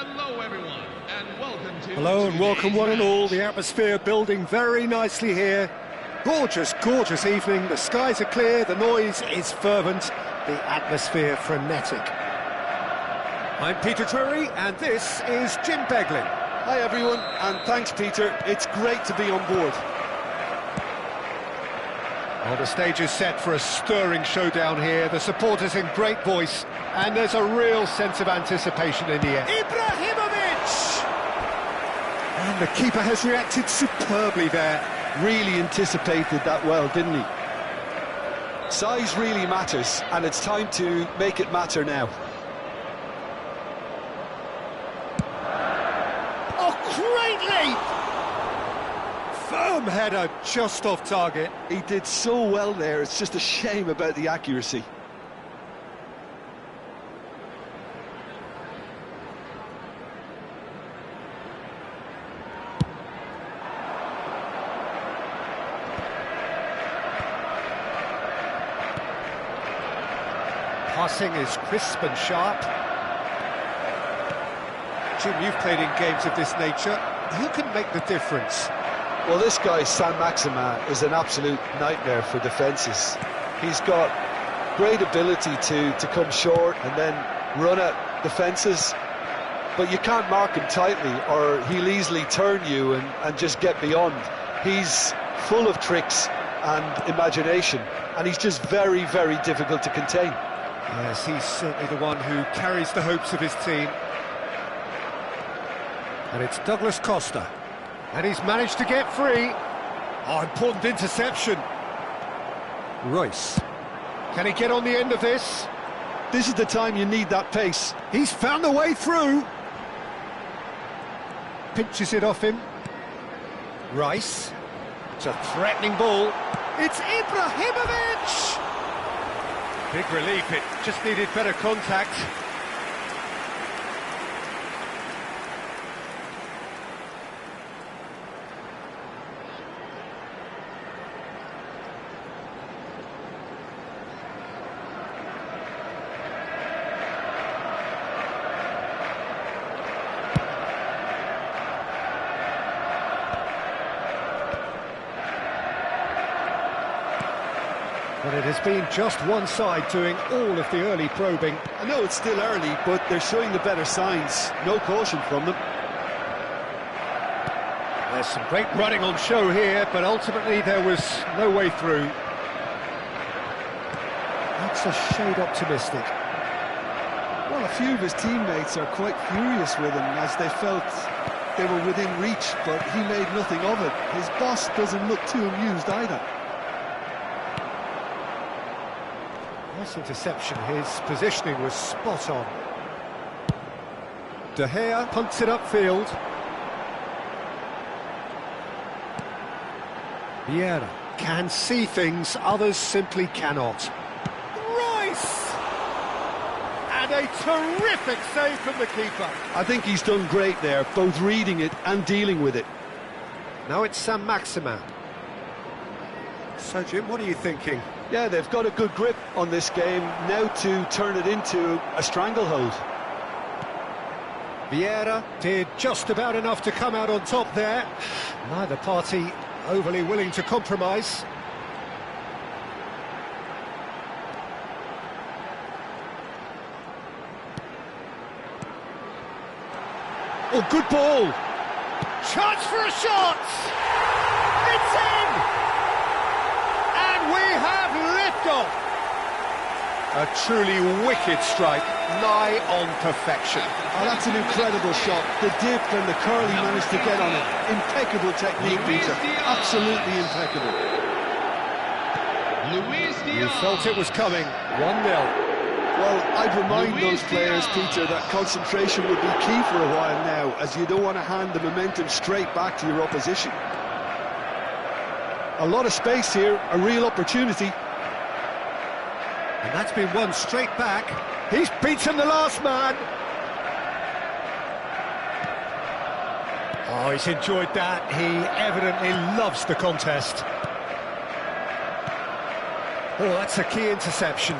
Hello everyone, and welcome to... Hello and welcome one and all. The atmosphere building very nicely here. Gorgeous, gorgeous evening. The skies are clear, the noise is fervent, the atmosphere frenetic. I'm Peter Drury, and this is Jim Beglin. Hi everyone, and thanks Peter. It's great to be on board. Well, the stage is set for a stirring showdown here. The supporters in great voice, and there's a real sense of anticipation in the air. Ibrahimovic! And the keeper has reacted superbly there. Really anticipated that well, didn't he? Size really matters, and it's time to make it matter now. Oh, great leap! Firm header, just off target. He did so well there, it's just a shame about the accuracy. Passing is crisp and sharp. Jim, you've played in games of this nature. Who can make the difference? Well, this guy, San Maxima, is an absolute nightmare for defences. He's got great ability to come short and then run at defences, but you can't mark him tightly or he'll easily turn you and just get beyond. He's full of tricks and imagination, and he's just very, very difficult to contain. Yes, he's certainly the one who carries the hopes of his team. And it's Douglas Costa. And he's managed to get free. Oh, important interception. Royce. Can he get on the end of this? This is the time you need that pace. He's found a way through. Pinches it off him. Rice. It's a threatening ball. It's Ibrahimovic! Big relief, it just needed better contact. But it has been just one side doing all of the early probing. I know it's still early, but they're showing the better signs. No caution from them. There's some great running on show here, but ultimately there was no way through. That's a shade optimistic. Well, a few of his teammates are quite furious with him as they felt they were within reach, but he made nothing of it. His boss doesn't look too amused either. Nice interception, his positioning was spot on. De Gea punts it upfield. Vieira can see things others simply cannot. Rice! And a terrific save from the keeper. I think he's done great there, both reading it and dealing with it. Now it's San Maxima. So Jim, what are you thinking? Yeah, they've got a good grip on this game, now to turn it into a stranglehold. Vieira did just about enough to come out on top there. Neither party overly willing to compromise. Oh, good ball! Chance for a shot! It's in! And we have liftoff! A truly wicked strike, nigh on perfection. Oh, that's an incredible shot. The dip and the curl he managed to get on it. Impeccable technique, Peter. Absolutely impeccable. You felt it was coming. 1-0. Well, I'd remind those players, Peter, that concentration would be key for a while now, as you don't want to hand the momentum straight back to your opposition. A lot of space here, a real opportunity. And that's been won straight back. He's beaten the last man. Oh, he's enjoyed that. He evidently loves the contest. Oh, that's a key interception.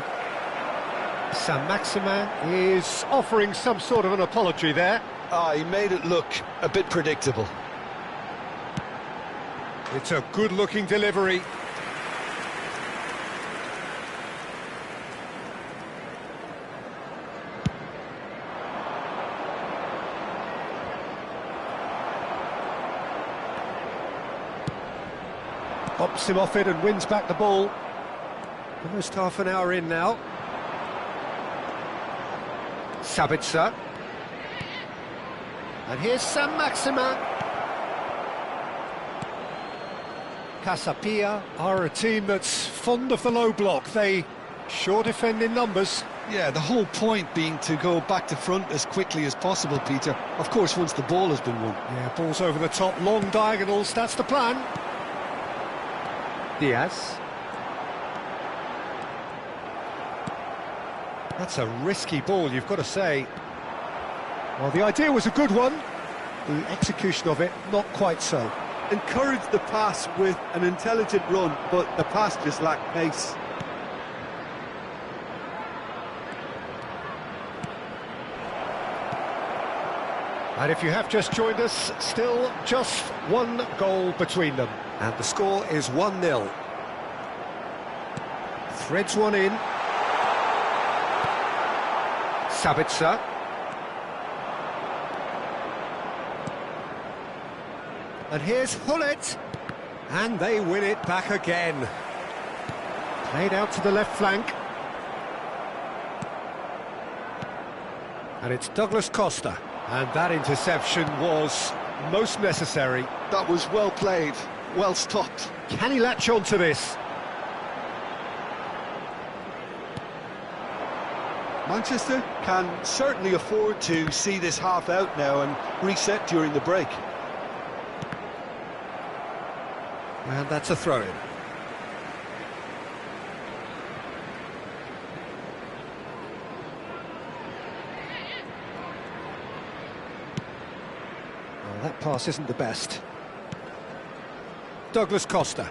San Maximin is offering some sort of an apology there. He made it look a bit predictable. It's a good-looking delivery. Pops him off it and wins back the ball. Almost half an hour in now. Sabitzer. And here's San Maximin. Kasa Pia are a team that's fond of the low block. They sure defend in numbers. Yeah, the whole point being to go back to front as quickly as possible, Peter. Of course, once the ball has been won. Yeah, ball's over the top, long diagonals, that's the plan. Diaz. That's a risky ball, you've got to say. Well, the idea was a good one. The execution of it, not quite so. Encouraged the pass with an intelligent run, but the pass just lacked pace. And if you have just joined us, still just one goal between them. And the score is 1-0. Threads one in. Sabitzer. And here's Hullet. And they win it back again. Played out to the left flank. And it's Douglas Costa. And that interception was most necessary. That was well played, well stopped. Can he latch on to this? Manchester can certainly afford to see this half out now and reset during the break. And that's a throw-in. Well, that pass isn't the best. Douglas Costa.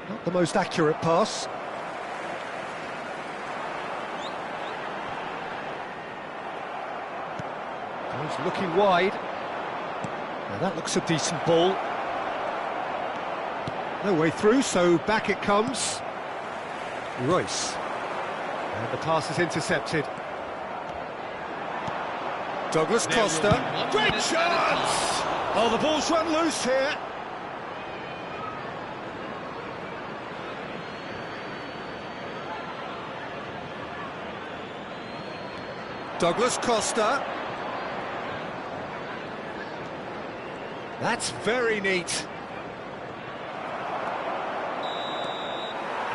Not the most accurate pass. He's looking wide. Now that looks a decent ball. No way through, so back it comes. Royce. And the pass is intercepted. Douglas Costa. Great chance! Oh, the ball's run loose here. Douglas Costa. That's very neat.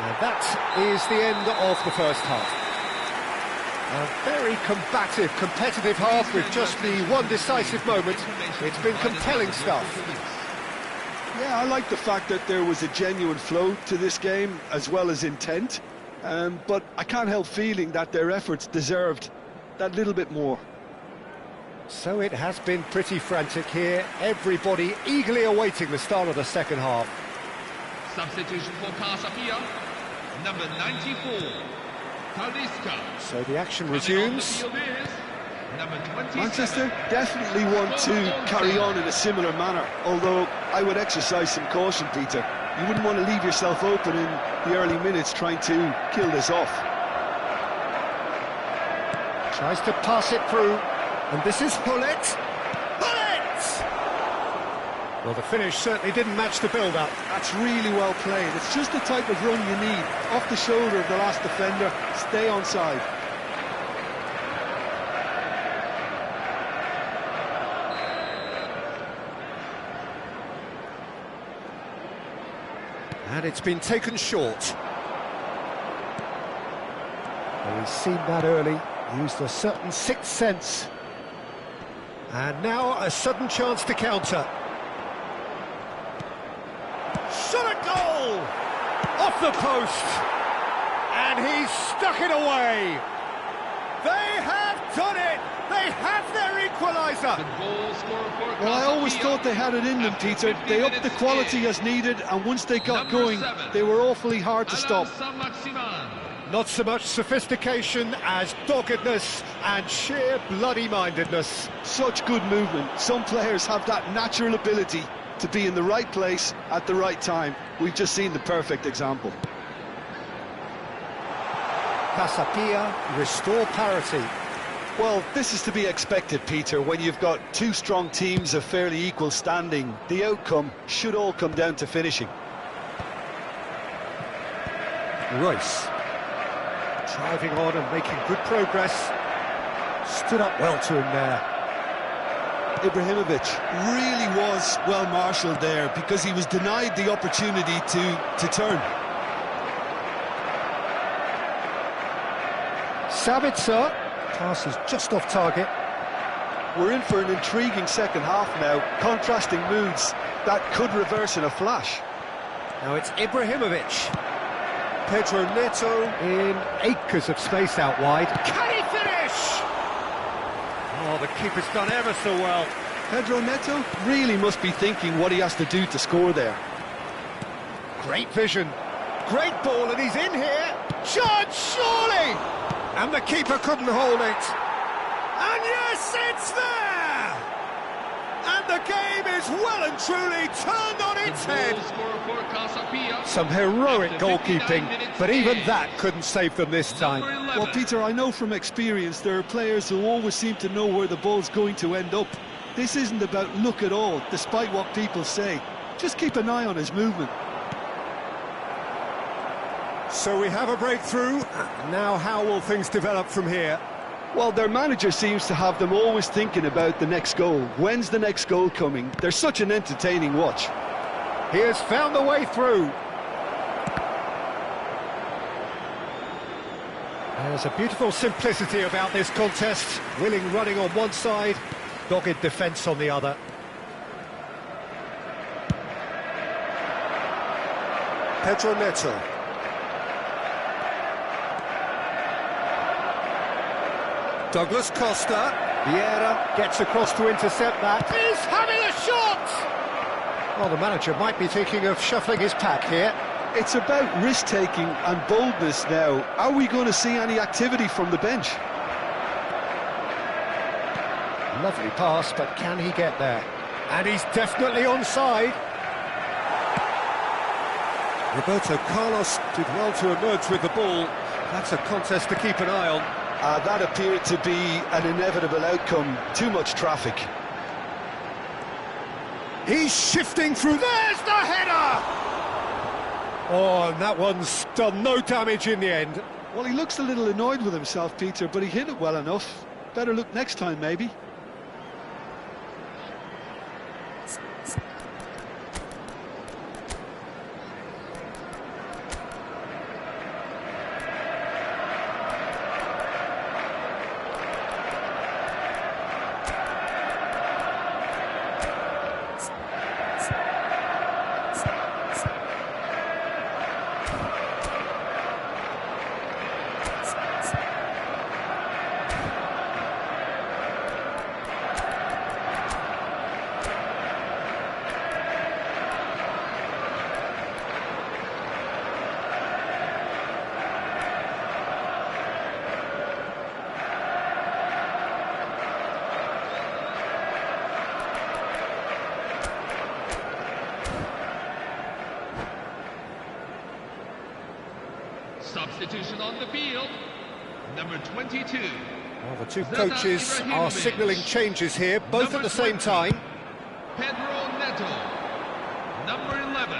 And that is the end of the first half. A very combative, competitive half with just the one decisive moment. It's been compelling stuff. Yeah, I like the fact that there was a genuine flow to this game as well as intent. But I can't help feeling that their efforts deserved that little bit more. So it has been pretty frantic here. Everybody eagerly awaiting the start of the second half. Substitution for Kasa Pia, number 94, Talisca. So the action resumes. Manchester definitely want to carry on in a similar manner, although I would exercise some caution, Peter. You wouldn't want to leave yourself open in the early minutes trying to kill this off. Tries to pass it through, and this is Hullet. Hullet! Well, the finish certainly didn't match the build-up. That's really well played. It's just the type of run you need. Off the shoulder of the last defender, stay onside. And it's been taken short. Well, he's seen that early, used a certain sixth sense. And now a sudden chance to counter. Shot a goal! Off the post! And he's stuck it away! They have done it! They have their equaliser! Well, I always thought they had it in them, Peter. They upped the quality as needed, and once they got going, they were awfully hard to stop. Not so much sophistication as doggedness and sheer bloody-mindedness. Such good movement. Some players have that natural ability to be in the right place at the right time. We've just seen the perfect example. Kasa Pia restore parity. Well, this is to be expected, Peter. When you've got two strong teams of fairly equal standing, the outcome should all come down to finishing. Royce. Driving on and making good progress. Stood up well to him there. Ibrahimovic really was well marshalled there because he was denied the opportunity to turn. Sabitzer. Pass is just off target. We're in for an intriguing second half now. Contrasting moods that could reverse in a flash. Now it's Ibrahimovic. Pedro Neto in acres of space out wide. Can he finish? Oh, the keeper's done ever so well. Pedro Neto really must be thinking what he has to do to score there. Great vision. Great ball, and he's in here. Shot, surely! And the keeper couldn't hold it. And yes, it's there! And the game is well and truly turned on its head. Some heroic goalkeeping, but even that couldn't save them this time. Well, Peter, I know from experience there are players who always seem to know where the ball's going to end up. This isn't about luck at all, despite what people say. Just keep an eye on his movement. So we have a breakthrough. Now how will things develop from here? Well, their manager seems to have them always thinking about the next goal. When's the next goal coming? They're such an entertaining watch. He has found the way through. There's a beautiful simplicity about this contest. Willing running on one side, dogged defence on the other. Pedro Neto. Douglas Costa. Vieira gets across to intercept that. He's having a shot! Well, the manager might be thinking of shuffling his pack here. It's about risk-taking and boldness now. Are we going to see any activity from the bench? Lovely pass, but can he get there? And he's definitely onside. Roberto Carlos did well to emerge with the ball. That's a contest to keep an eye on. That appeared to be an inevitable outcome. Too much traffic. He's shifting through. There's the header! Oh, and that one's done no damage in the end. Well, he looks a little annoyed with himself, Peter, but he hit it well enough. Better look next time, maybe. Substitution on the field, number 22. Well, the two coaches are signalling changes here, both at the same time. Pedro Neto, number 11.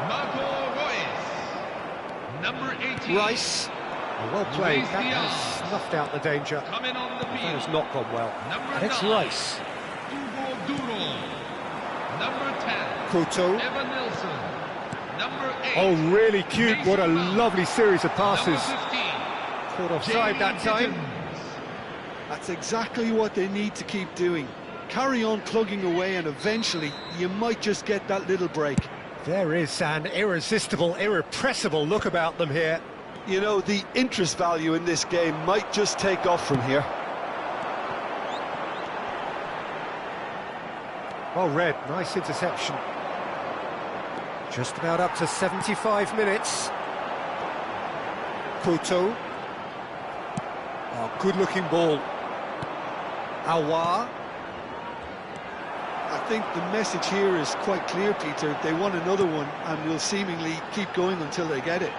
Marco Royce, number 18. Rice, well played. That has snuffed out the danger. Coming on the That field, has not gone well. number And it's 9. Rice. Hugo Duro, number 10. Couto. Evan Nilsson, number 8. Oh, really cute. What a lovely series of passes. Number 15. Caught offside that time. That's exactly what they need to keep doing. Carry on plugging away and eventually you might just get that little break. There is an irresistible, irrepressible look about them here. You know, the interest value in this game might just take off from here. Well read, nice interception. Just about up to 75 minutes. Caputo. Oh, good-looking ball. Aouar. I think the message here is quite clear, Peter. They want another one and will seemingly keep going until they get it.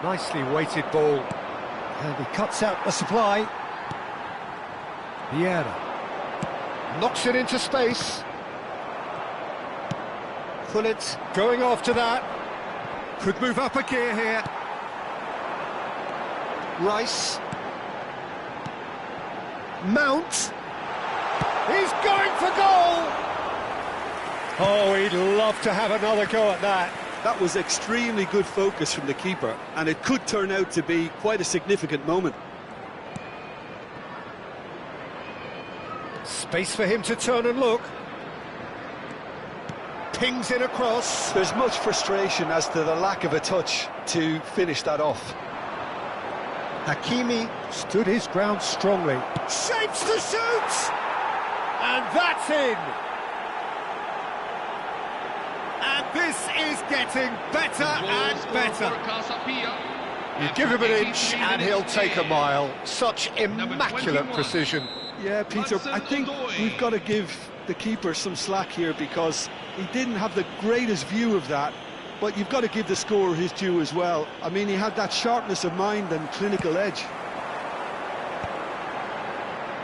Nicely weighted ball. And he cuts out the supply. Vieira. Knocks it into space. Gullit going after that. Could move up a gear here. Rice. Mount. He's going for goal! Oh, he'd love to have another go at that. That was extremely good focus from the keeper, and it could turn out to be quite a significant moment. Space for him to turn and look. Pings in across. There's much frustration as to the lack of a touch to finish that off. Hakimi stood his ground strongly. Shapes to shoot! And that's in! And this is getting better and better. Kasa Pia. You give him an inch and he'll take a mile. Such immaculate 21. precision. Yeah, Peter, I think we've got to give the keeper some slack here because he didn't have the greatest view of that, but you've got to give the scorer his due as well. I mean, he had that sharpness of mind and clinical edge.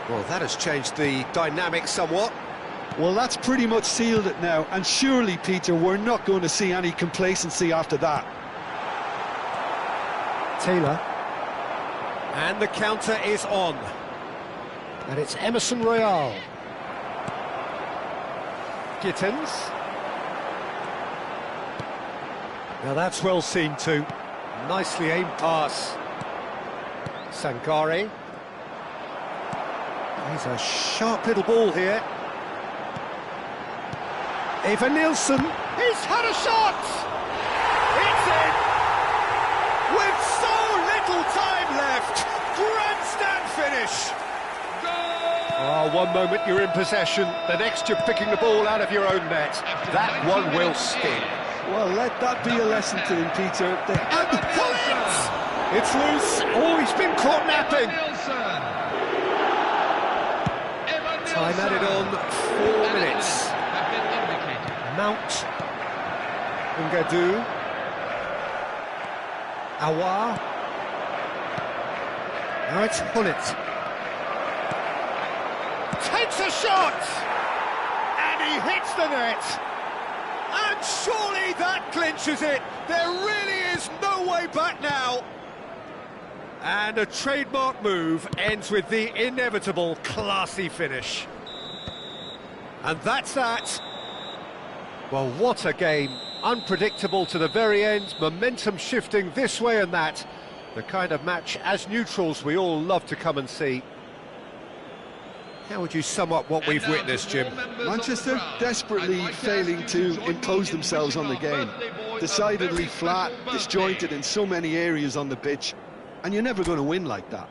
Well, that has changed the dynamic somewhat. Well, that's pretty much sealed it now, and surely, Peter, we're not going to see any complacency after that. Taylor. And the counter is on. And it's Emerson Royal. Gittins. Now that's well seen too. Nicely aimed pass. Sangare. He's a sharp little ball here. Eva Nilsson. He's had a shot! It's in! With so little time left. Grandstand finish. Oh, one moment you're in possession, the next you're picking the ball out of your own net. That one will sting. Well, let that be a lesson to him, Peter. And pull it! It's loose. Oh, he's been caught napping. Time added on 4 minutes. Mount. Ngadou. Aouar. Now it's Gullit. Takes a shot! And he hits the net! And surely that clinches it! There really is no way back now! And a trademark move ends with the inevitable classy finish. And that's that. Well, what a game. Unpredictable to the very end, momentum shifting this way and that. The kind of match, as neutrals, we all love to come and see. How would you sum up what we've witnessed, Jim? Manchester desperately failing to impose themselves on the game. Decidedly flat, disjointed in so many areas on the pitch, and you're never going to win like that.